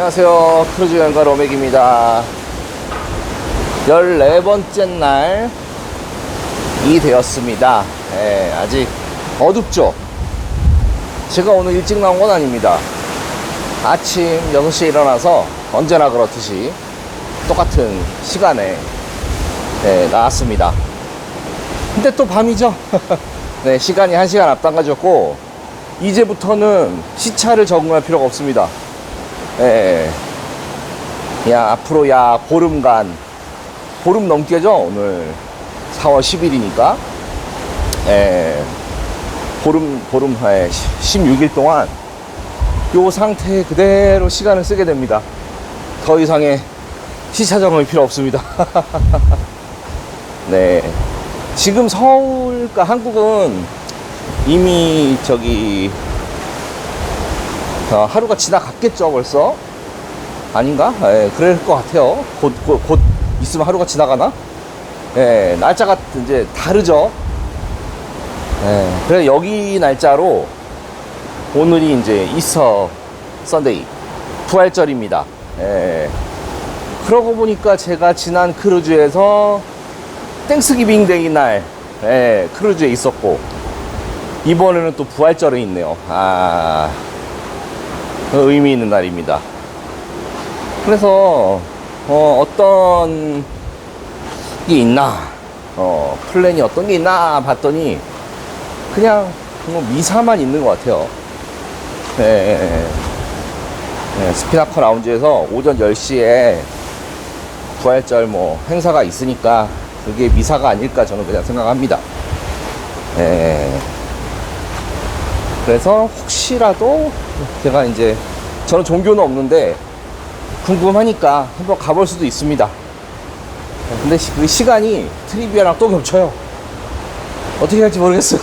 안녕하세요. 크루즈 여행가 로맥입니다. 14번째 날이 되었습니다. 아직 어둡죠? 제가 오늘 일찍 나온 건 아닙니다. 아침 6시에 일어나서 언제나 그렇듯이 똑같은 시간에 나왔습니다. 근데 또 밤이죠? 네, 시간이 1시간 앞당겨졌고 이제부터는 시차를 적응할 필요가 없습니다. 앞으로 보름간, 보름 넘게죠. 오늘 4월 10일이니까 보름 16일 동안 요 상태 그대로 시간을 쓰게 됩니다. 더 이상의 시차 적응이 필요 없습니다. 네, 지금 서울과 한국은 이미 하루가 지나갔겠죠, 벌써? 아닌가? 그럴 것 같아요. 곧 있으면 하루가 지나가나? 날짜가 이제 다르죠. 그래서 여기 날짜로 오늘이 이제 이스터 선데이, 부활절입니다. 그러고 보니까 제가 지난 크루즈에서 땡스기빙 데이 날 크루즈에 있었고, 이번에는 또 부활절에 있네요. 의미 있는 날입니다. 그래서 어떤 게 있나, 플랜이 어떤 게 있나 봤더니 그냥 미사만 있는 것 같아요. 스피나커 라운지에서 오전 10시에 부활절 행사가 있으니까 그게 미사가 아닐까 저는 그냥 생각합니다. 그래서 혹시라도 제가 이제, 저는 종교는 없는데 궁금하니까 한번 가볼 수도 있습니다. 근데 그 시간이 트리비아랑 또 겹쳐요. 어떻게 할지 모르겠어요.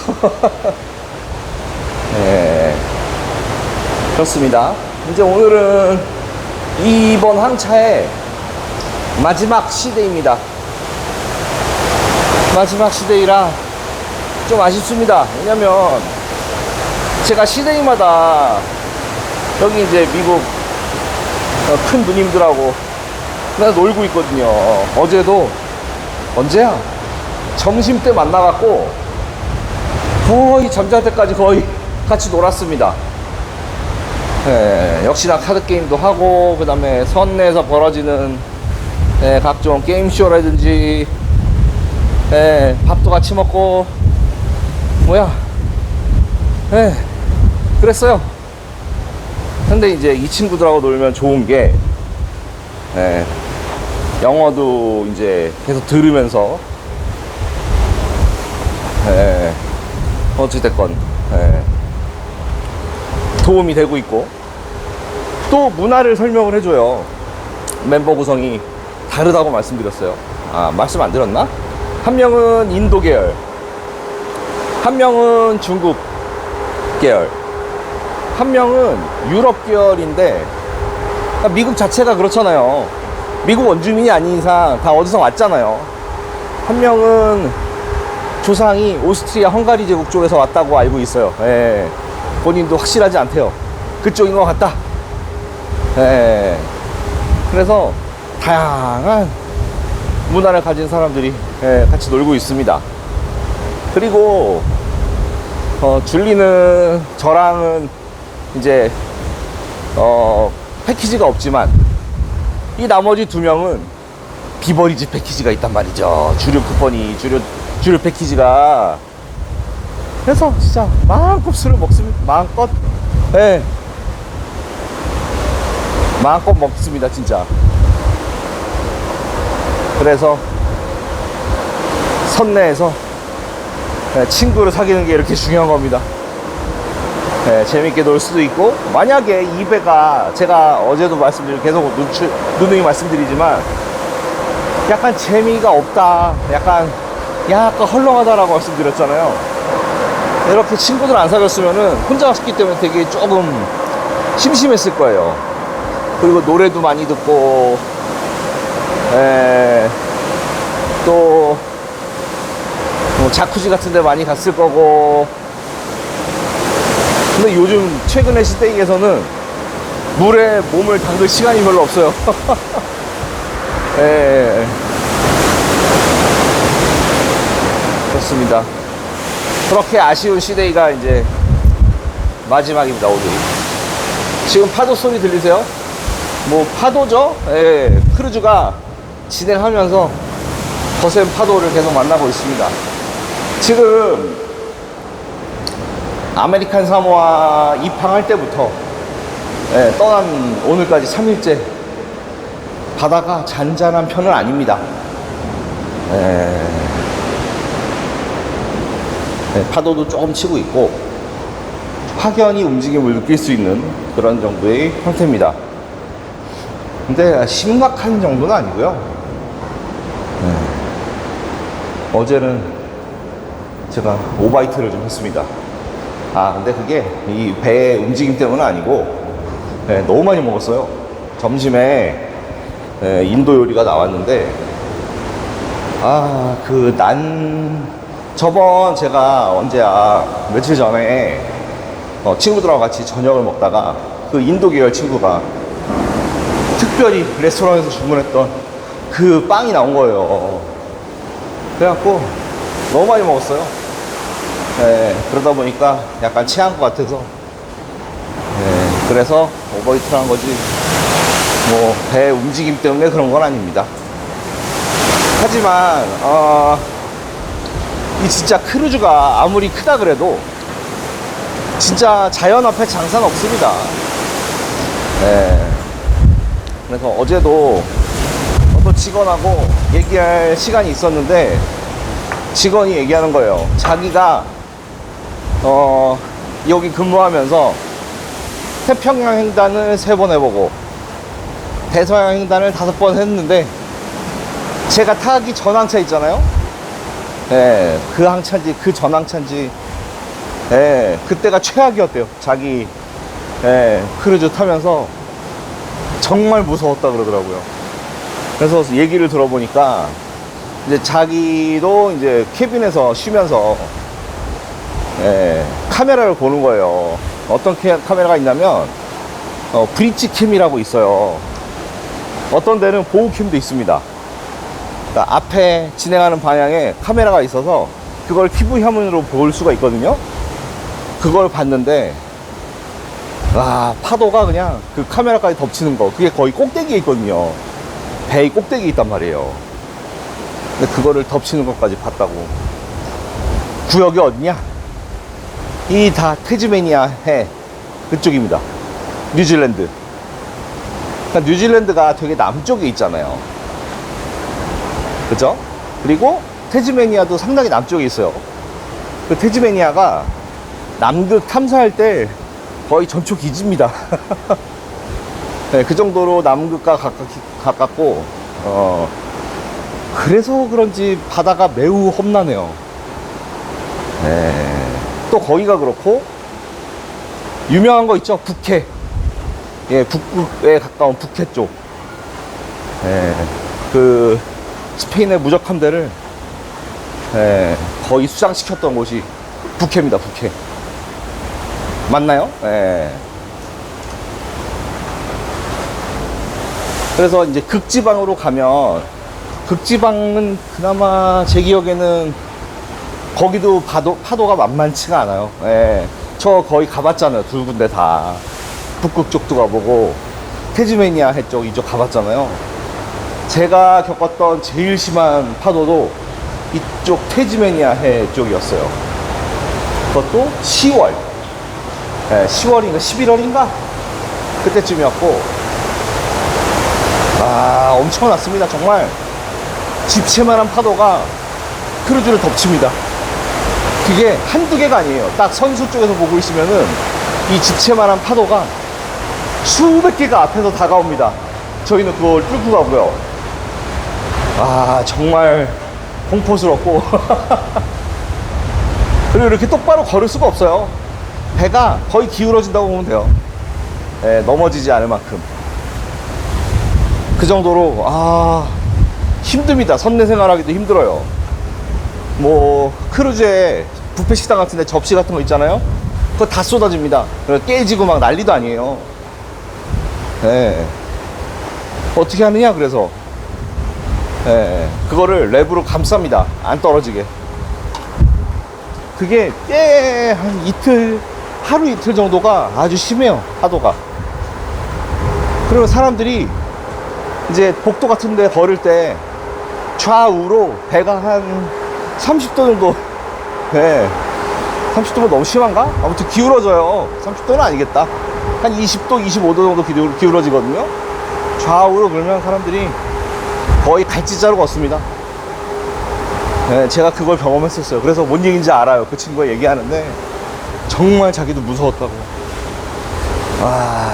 그렇습니다. 이제 오늘은 이번 항차의 마지막 시데이입니다. 마지막 시데이라 좀 아쉽습니다. 왜냐면 제가 시데이마다 여기 이제 미국 큰 누님들하고 맨날 놀고 있거든요. 어제도 언제야? 점심때 만나갖고 거의 잠잘 때까지 거의 같이 놀았습니다. 역시나 카드게임도 하고, 그 다음에 선 내에서 벌어지는 각종 게임쇼라든지 밥도 같이 먹고 그랬어요. 근데 이제 이 친구들하고 놀면 좋은 게 영어도 이제 계속 들으면서 어찌됐건 도움이 되고 있고, 또 문화를 설명을 해줘요. 멤버 구성이 다르다고 말씀드렸어요. 말씀 안 드렸나? 한 명은 인도 계열, 한 명은 중국 계열, 한 명은 유럽 계열인데, 미국 자체가 그렇잖아요. 미국 원주민이 아닌 이상 다 어디서 왔잖아요. 한 명은 조상이 오스트리아 헝가리 제국 쪽에서 왔다고 알고 있어요. 본인도 확실하지 않대요. 그쪽인 것 같다. 그래서 다양한 문화를 가진 사람들이 같이 놀고 있습니다. 그리고 줄리는, 저랑은 이제 패키지가 없지만 이 나머지 2명은 비버리지 패키지가 있단 말이죠. 주류 쿠폰이, 주류 패키지가. 그래서 진짜 마음껏 술을 먹습니다. 마음껏 먹습니다, 진짜. 그래서 선내에서 친구를 사귀는 게 이렇게 중요한 겁니다. 재밌게 놀 수도 있고, 만약에 이 배가, 제가 어제도 말씀드리고 계속 누누이 말씀드리지만, 약간 재미가 없다, 약간 헐렁하다라고 말씀드렸잖아요. 이렇게 친구들 안 사귀었으면은 혼자 왔기 때문에 되게 조금 심심했을 거예요. 그리고 노래도 많이 듣고, 또 자쿠지 같은 데 많이 갔을 거고. 근데 요즘 최근에 시댁에서는 물에 몸을 담글 시간이 별로 없어요. 예. 그렇습니다. 그렇게 아쉬운 시데이가 이제 마지막입니다, 오늘. 지금 파도 소리 들리세요? 뭐, 파도죠? 예. 크루즈가 진행하면서 거센 파도를 계속 만나고 있습니다. 지금 아메리칸 사모아 입항할 때부터 떠난 오늘까지 3일째 바다가 잔잔한 편은 아닙니다. 파도도 조금 치고 있고 확연히 움직임을 느낄 수 있는 그런 정도의 형태입니다. 근데 심각한 정도는 아니고요. 어제는 제가 오바이트를 좀 했습니다. 근데 그게 이 배의 움직임 때문은 아니고 너무 많이 먹었어요. 점심에 인도 요리가 나왔는데 저번 제가 언제야 며칠 전에 친구들하고 같이 저녁을 먹다가 그 인도 계열 친구가 특별히 레스토랑에서 주문했던 그 빵이 나온 거예요. 그래갖고 너무 많이 먹었어요. 그러다 보니까 약간 체한 것 같아서 그래서 오버히트를 한 거지 뭐 배 움직임 때문에 그런 건 아닙니다. 하지만 이 진짜 크루즈가 아무리 크다 그래도 진짜 자연 앞에 장사는 없습니다. 그래서 어제도 또 직원하고 얘기할 시간이 있었는데 직원이 얘기하는 거예요. 자기가 여기 근무하면서 태평양 횡단을 3번 해보고 대서양 횡단을 5번 했는데 제가 타기 전 항차 있잖아요. 그 항차인지 그 전 항차인지 그때가 최악이었대요. 자기 크루즈 타면서 정말 무서웠다 그러더라고요. 그래서 얘기를 들어보니까 이제 자기도 이제 캐빈에서 쉬면서 카메라를 보는 거예요. 어떤 카메라가 있냐면 브릿지 캠이라고 있어요. 어떤 데는 보호 캠도 있습니다. 그러니까 앞에 진행하는 방향에 카메라가 있어서 그걸 TV 화면으로 볼 수가 있거든요. 그걸 봤는데 파도가 그냥 그 카메라까지 덮치는 거, 그게 거의 꼭대기에 있거든요. 배의 꼭대기에 있단 말이에요. 근데 그거를 덮치는 것까지 봤다고. 구역이 어디냐? 이 다 태즈메니아 해 그쪽입니다. 뉴질랜드. 그러니까 뉴질랜드가 되게 남쪽에 있잖아요. 그죠? 그리고 태즈메니아도 상당히 남쪽에 있어요. 그 태즈메니아가 남극 탐사할 때 거의 전초 기지입니다. 그 정도로 남극과 가깝고 그래서 그런지 바다가 매우 험난해요. 또 거기가 그렇고 유명한 거 있죠? 북해. 북극에 가까운 북해 쪽. 그 스페인의 무적 함대를 거의 수장시켰던 곳이 북해입니다. 북해. 맞나요? 그래서 이제 극지방으로 가면, 극지방은 그나마 제 기억에는 거기도 파도가 만만치가 않아요. 저 거의 가봤잖아요. 2군데 다. 북극 쪽도 가보고 태즈메니아 해 쪽 이쪽 가봤잖아요. 제가 겪었던 제일 심한 파도도 이쪽 태즈메니아 해 쪽이었어요. 그것도 10월 10월인가 11월인가 그때쯤이었고 엄청났습니다. 정말 집채만한 파도가 크루즈를 덮칩니다. 그게 한두 개가 아니에요. 딱 선수 쪽에서 보고 있으면은 이 집채만한 파도가 수백 개가 앞에서 다가옵니다. 저희는 그걸 뚫고 가고요. 정말 공포스럽고 그리고 이렇게 똑바로 걸을 수가 없어요. 배가 거의 기울어진다고 보면 돼요. 넘어지지 않을 만큼. 그 정도로 힘듭니다. 선내 생활하기도 힘들어요. 뭐 크루즈에 뷔페 식당 같은 데 접시 같은 거 있잖아요. 그거 다 쏟아집니다. 깨지고 막 난리도 아니에요. 예. 어떻게 하느냐, 그래서. 예. 그거를 랩으로 감쌉니다. 안 떨어지게. 그게 꽤 한 이틀, 하루 이틀 정도가 아주 심해요. 파도가. 그러면 사람들이 이제 복도 같은 데 걸을 때 좌우로 배가 한 30도 정도, 네, 30도면 너무 심한가? 아무튼 기울어져요. 30도는 아니겠다. 한 20도, 25도 정도 기울어지거든요. 좌우로 그러면 사람들이 거의 갈지자로 걷습니다. 네, 제가 그걸 경험했었어요. 그래서 뭔 얘기인지 알아요. 그 친구가 얘기하는데 정말 자기도 무서웠다고. 와.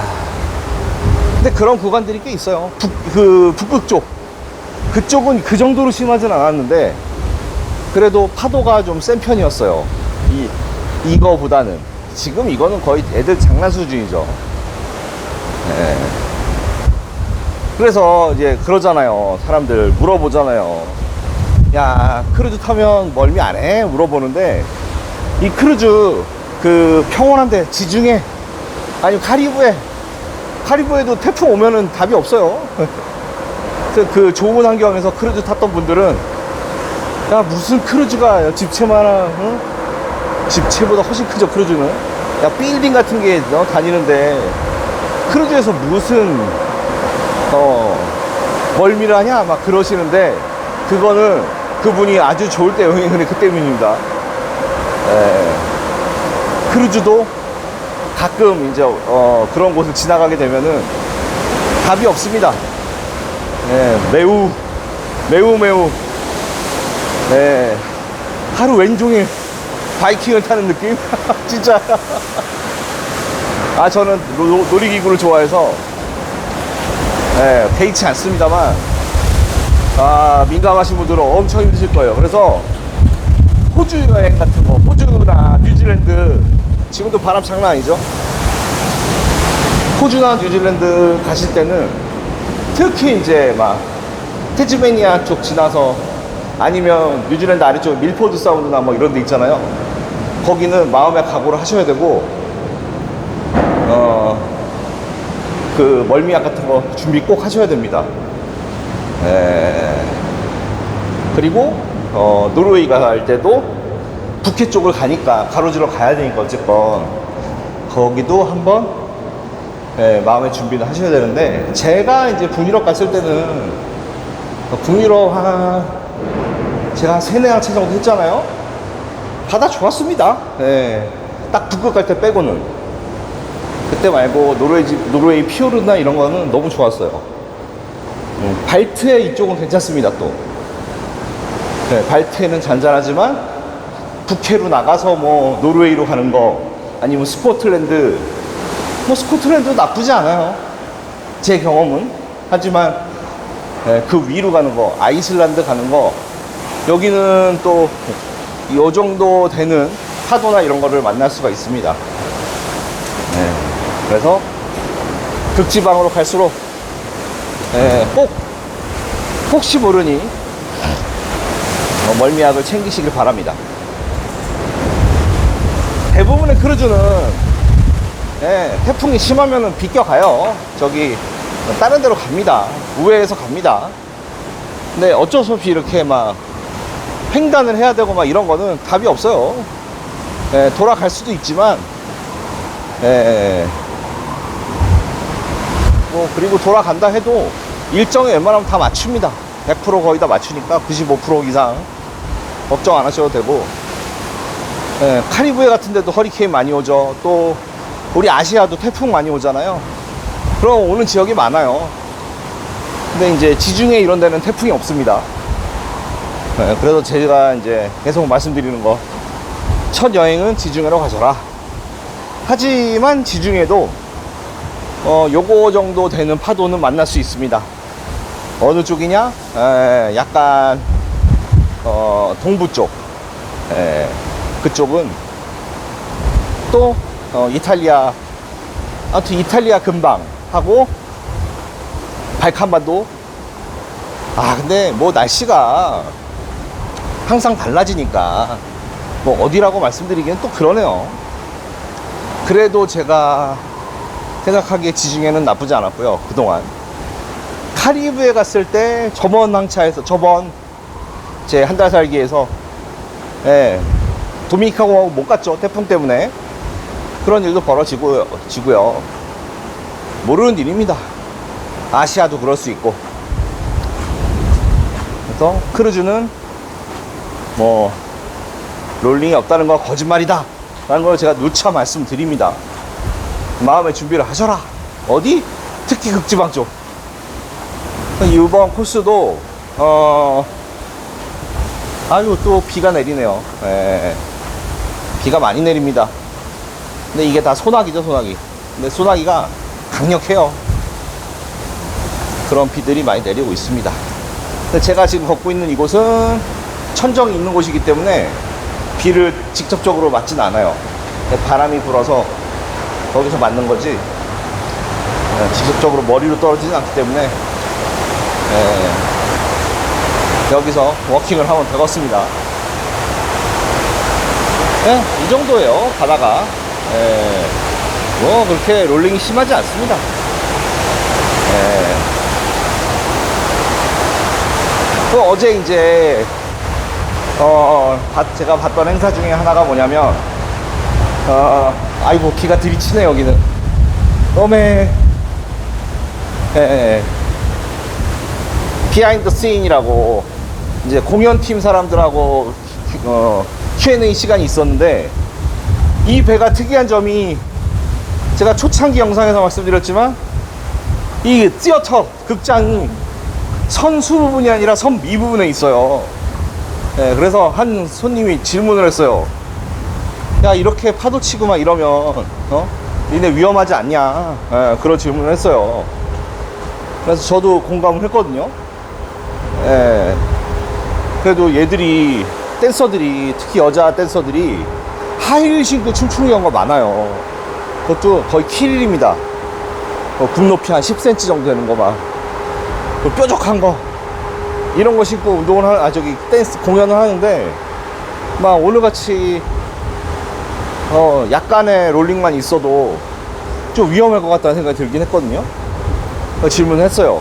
근데 그런 구간들이 꽤 있어요. 북극 쪽. 그쪽은 그 정도로 심하진 않았는데 그래도 파도가 좀 센 편이었어요. 이거보다는. 지금 이거는 거의 애들 장난 수준이죠. 네. 그래서 이제 그러잖아요. 사람들 물어보잖아요. 야, 크루즈 타면 멀미 안 해? 물어보는데 이 크루즈 그 평온한데 지중해 아니면 카리브해도 태풍 오면은 답이 없어요. 그 좋은 환경에서 크루즈 탔던 분들은 야, 무슨 크루즈가 집채만한, 응? 집채보다 훨씬 크죠, 크루즈는. 야, 빌딩 같은 게 다니는데 크루즈에서 무슨 멀미를 하냐 막 그러시는데 그거는 그분이 아주 좋을 때 여행을 했기 때문입니다. 크루즈도 가끔 이제 그런 곳을 지나가게 되면은 답이 없습니다. 매우 하루 왼종일 바이킹을 타는 느낌? 진짜. 아, 저는 놀이기구를 좋아해서 개의치 않습니다만 민감하신 분들은 엄청 힘드실 거예요. 그래서 호주 여행 같은 거, 호주나 뉴질랜드, 지금도 바람 장난 아니죠? 호주나 뉴질랜드 가실 때는 특히 이제 막 태즈메니아 쪽 지나서 아니면 뉴질랜드 아래쪽 밀포드 사운드나 뭐 이런 데 있잖아요. 거기는 마음의 각오를 하셔야 되고 그 멀미약 같은 거 준비 꼭 하셔야 됩니다. 그리고 노르웨이 갈 때도 북해 쪽을 가니까 가로지러 가야 되니까 어쨌건 거기도 한번 마음의 준비를 하셔야 되는데 제가 이제 북유럽 갔을 때는 북유럽 제가 한 3-4차 정도 했잖아요. 바다 좋았습니다. 딱 북극 갈 때 빼고는. 그때 말고 노르웨이 피오르나 이런 거는 너무 좋았어요. 발트해 이쪽은 괜찮습니다. 또 발트해는 잔잔하지만 북해로 나가서 뭐 노르웨이로 가는 거 아니면 스코틀랜드, 뭐 스코틀랜드도 나쁘지 않아요. 제 경험은. 하지만 그 위로 가는 거, 아이슬란드 가는 거, 여기는 또 요 정도 되는 파도나 이런 거를 만날 수가 있습니다. 그래서 극지방으로 갈수록 꼭 혹시 모르니 멀미약을 챙기시길 바랍니다. 대부분의 크루즈는 태풍이 심하면은 비껴가요. 저기 다른 데로 갑니다. 우회해서 갑니다. 근데 어쩔 수 없이 이렇게 막 횡단을 해야 되고 막 이런 거는 답이 없어요. 돌아갈 수도 있지만 뭐 그리고 돌아간다 해도 일정에 웬만하면 다 맞춥니다. 100% 거의 다 맞추니까 95% 이상 걱정 안 하셔도 되고. 카리브해 같은 데도 허리케인 많이 오죠. 또 우리 아시아도 태풍 많이 오잖아요. 그럼 오는 지역이 많아요. 근데 이제 지중해 이런 데는 태풍이 없습니다. 그래서 제가 이제 계속 말씀드리는 거, 첫 여행은 지중해로 가셔라. 하지만 지중해도 요거 정도 되는 파도는 만날 수 있습니다. 어느 쪽이냐? 약간 동부 쪽. 그쪽은 또 이탈리아, 아무튼 이탈리아 근방 하고 발칸반도. 근데 뭐 날씨가 항상 달라지니까 뭐 어디라고 말씀드리기는 또 그러네요. 그래도 제가 생각하기에 지중해는 나쁘지 않았고요. 그동안 카리브에 갔을 때 저번 항차에서 제 한 달 살기에서 예, 도미니카 공화국 못 갔죠. 태풍 때문에. 그런 일도 벌어지고요. 모르는 일입니다. 아시아도 그럴 수 있고. 그래서 크루즈는 뭐 롤링이 없다는 거 거짓말이다 라는 걸 제가 누차 말씀드립니다. 마음의 준비를 하셔라. 어디? 특히 극지방 쪽. 이번 코스도 아유 또 비가 내리네요. 예. 비가 많이 내립니다. 근데 이게 다 소나기죠, 소나기. 근데 소나기가 강력해요. 그런 비들이 많이 내리고 있습니다. 근데 제가 지금 걷고 있는 이곳은 천정이 있는 곳이기 때문에 비를 직접적으로 맞진 않아요. 바람이 불어서 거기서 맞는 거지 직접적으로 머리로 떨어지진 않기 때문에 여기서 워킹을 하면 되겠습니다. 네, 이 정도예요. 바다가 뭐 그렇게 롤링이 심하지 않습니다. 또 어제 이제 제가 봤던 행사 중에 하나가 뭐냐면 아이고 기가 들이치네 여기는. 너무 비하인드 씬이라고 이제 공연팀 사람들하고 Q&A 시간이 있었는데, 이 배가 특이한 점이 제가 초창기 영상에서 말씀드렸지만 이 티어터 극장이 선수 부분이 아니라 선미 부분에 있어요. 그래서 한 손님이 질문을 했어요. 야 이렇게 파도 치고 막 이러면 니네 위험하지 않냐, 그런 질문을 했어요. 그래서 저도 공감을 했거든요. 그래도 얘들이 댄서들이, 특히 여자 댄서들이 하이힐 신고 춤추는 경우가 많아요. 그것도 거의 키릴입니다. 굽 높이 한 10cm 정도 되는 거 막 뾰족한 거 이런 거 신고 운동을 댄스 공연을 하는데, 막 오늘같이 약간의 롤링만 있어도 좀 위험할 것 같다는 생각이 들긴 했거든요. 질문을 했어요.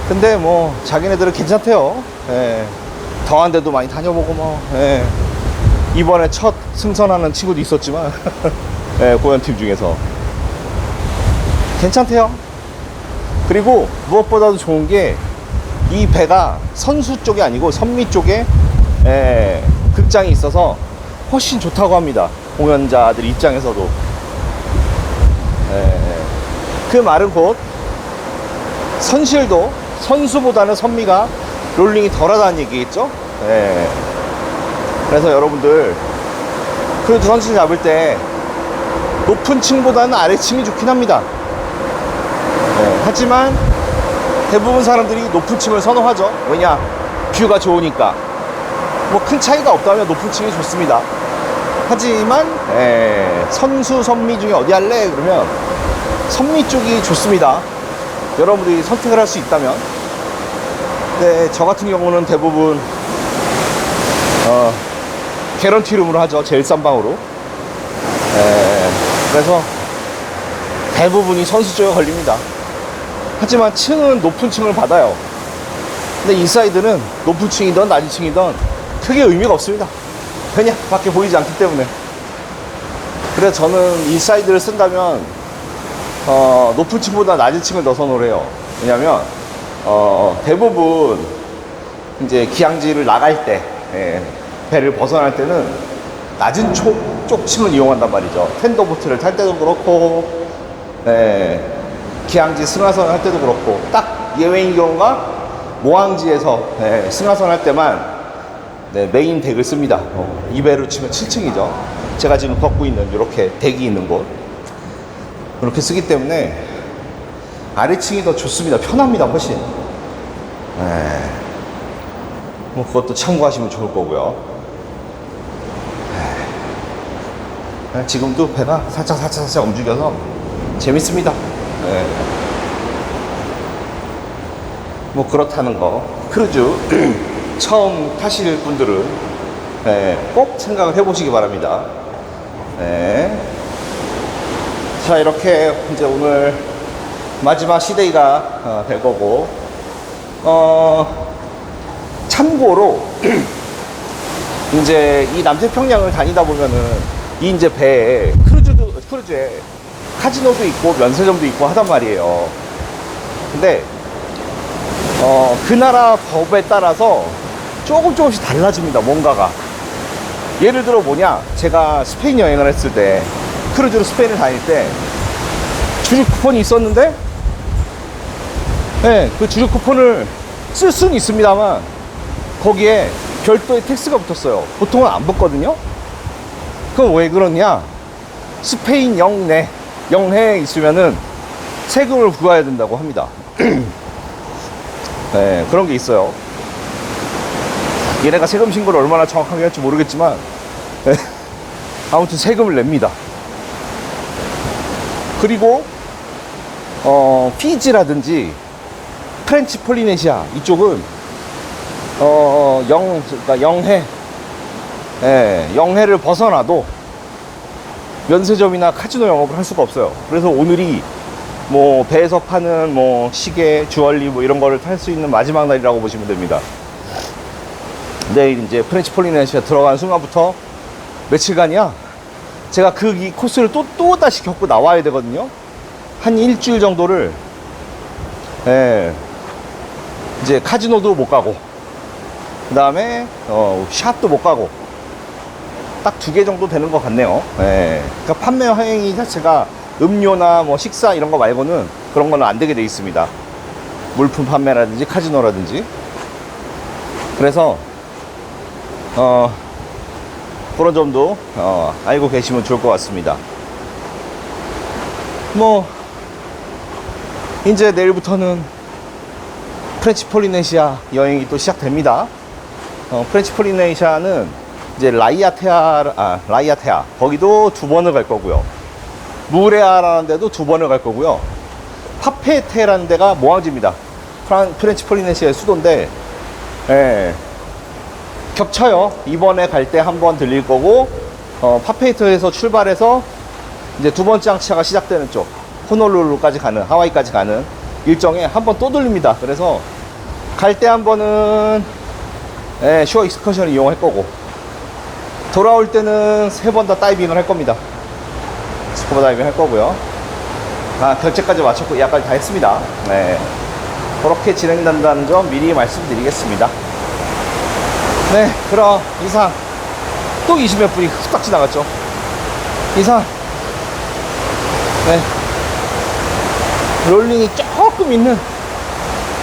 근데 뭐 자기네들은 괜찮대요. 더한 데도 많이 다녀보고 뭐 이번에 첫 승선하는 친구도 있었지만 공연팀 중에서 괜찮대요. 그리고 무엇보다도 좋은 게 이 배가 선수 쪽이 아니고 선미 쪽에 극장이 있어서 훨씬 좋다고 합니다. 공연자들 입장에서도. 그 말은 곧 선실도 선수보다는 선미가 롤링이 덜하다는 얘기겠죠. 그래서 여러분들 크루즈 선실 잡을 때 높은 층보다는 아래층이 좋긴 합니다. 하지만 대부분 사람들이 높은 층을 선호하죠. 왜냐? 뷰가 좋으니까. 뭐 큰 차이가 없다면 높은 층이 좋습니다. 하지만 선수 선미 중에 어디 할래? 그러면 선미 쪽이 좋습니다. 여러분들이 선택을 할 수 있다면. 네, 저 같은 경우는 대부분 개런티룸으로 하죠. 제일 싼 방으로. 그래서 대부분이 선수 쪽에 걸립니다. 하지만 층은 높은 층을 받아요. 근데 인사이드는 높은 층이든 낮은 층이든 크게 의미가 없습니다. 그냥 밖에 보이지 않기 때문에. 그래서 저는 인사이드를 쓴다면 높은 층보다 낮은 층을 더 선호를 해요. 왜냐면 대부분 이제 기항지를 나갈 때, 배를 벗어날 때는 낮은 쪽 층을 이용한단 말이죠. 텐더보트를 탈 때도 그렇고, 기항지 승하선 할 때도 그렇고, 딱 예외인 경우가 모항지에서 승하선 할 때만 메인 덱을 씁니다. 이 배로 치면 7층이죠. 제가 지금 걷고 있는 이렇게 덱이 있는 곳, 그렇게 쓰기 때문에 아래층이 더 좋습니다. 편합니다, 훨씬. 뭐 그것도 참고하시면 좋을 거고요. 지금도 배가 살짝 움직여서 재밌습니다. 뭐 그렇다는 거. 크루즈 처음 타실 분들은 꼭 생각을 해보시기 바랍니다. 자, 이렇게 이제 오늘 마지막 시데이가 될 거고, 참고로 이제 이 남태평양을 다니다 보면은 이 이제 배에 크루즈에 카지노도 있고 면세점도 있고 하단 말이에요. 근데 그 나라 법에 따라서 조금씩 달라집니다, 뭔가가. 예를 들어 뭐냐, 제가 스페인 여행을 했을 때, 크루즈로 스페인을 다닐 때 주류 쿠폰이 있었는데, 네, 그 주류 쿠폰을 쓸 수는 있습니다만 거기에 별도의 텍스가 붙었어요. 보통은 안 붙거든요. 그건 왜 그러냐, 스페인 영내에 있으면은 세금을 부과해야 된다고 합니다. 네, 그런 게 있어요. 얘네가 세금 신고를 얼마나 정확하게 할지 모르겠지만, 네, 아무튼 세금을 냅니다. 그리고 피지라든지 프렌치 폴리네시아 이쪽은 그러니까 영해를 벗어나도 면세점이나 카지노 영업을 할 수가 없어요. 그래서 오늘이 뭐 배에서 파는 뭐 시계, 주얼리 뭐 이런 거를 탈 수 있는 마지막 날이라고 보시면 됩니다. 내일 이제 프렌치 폴리네시아 들어간 순간부터 며칠간이야 제가 이 코스를 또 다시 겪고 나와야 되거든요. 한 일주일 정도를, 이제 카지노도 못 가고, 그 다음에 샵도 못 가고, 딱 2개 정도 되는 것 같네요. 그러니까 판매 행위 자체가 음료나 뭐 식사 이런 거 말고는 그런 거는 안 되게 돼 있습니다. 물품 판매라든지 카지노라든지. 그래서 그런 점도 알고 계시면 좋을 것 같습니다. 뭐 이제 내일부터는 프렌치 폴리네시아 여행이 또 시작됩니다. 프렌치 폴리네시아는 이제 라이아테아 거기도 2번을 갈 거고요. 무레아라는 데도 2번을 갈 거고요. 파페테라는 데가 모항지입니다. 프렌치 폴리네시아의 수도인데, 겹쳐요. 이번에 갈 때 한 번 들릴 거고, 파페이트에서 출발해서 이제 2번째 항차가 시작되는 쪽, 호놀룰루까지 가는, 하와이까지 가는 일정에 한 번 또 들립니다. 그래서 갈 때 한 번은 슈어 익스커션을 이용할 거고, 돌아올 때는 3번 다 다이빙을 할 겁니다. 스쿠버 다이빙 할 거고요. 결제까지 마쳤고 예약까지 다 했습니다. 그렇게 진행된다는 점 미리 말씀드리겠습니다. 네, 그럼 이상 또 20몇 분이 후딱 지나갔죠. 이상 롤링이 조금 있는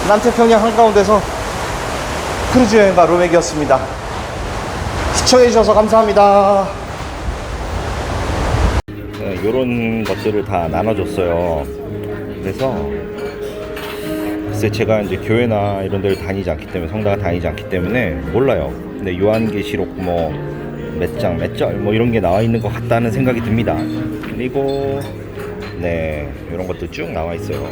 남태평양 한가운데서 크루즈 여행가 로맥이었습니다. 시청해주셔서 감사합니다. 요런 것들을 다 나눠줬어요. 그래서 글쎄 제가 이제 교회나 이런 데를 다니지 않기 때문에, 성당을 다니지 않기 때문에 몰라요. 근데 요한계시록 뭐 몇 장 몇 절 뭐 이런 게 나와 있는 것 같다는 생각이 듭니다. 그리고 이런 것도 쭉 나와 있어요.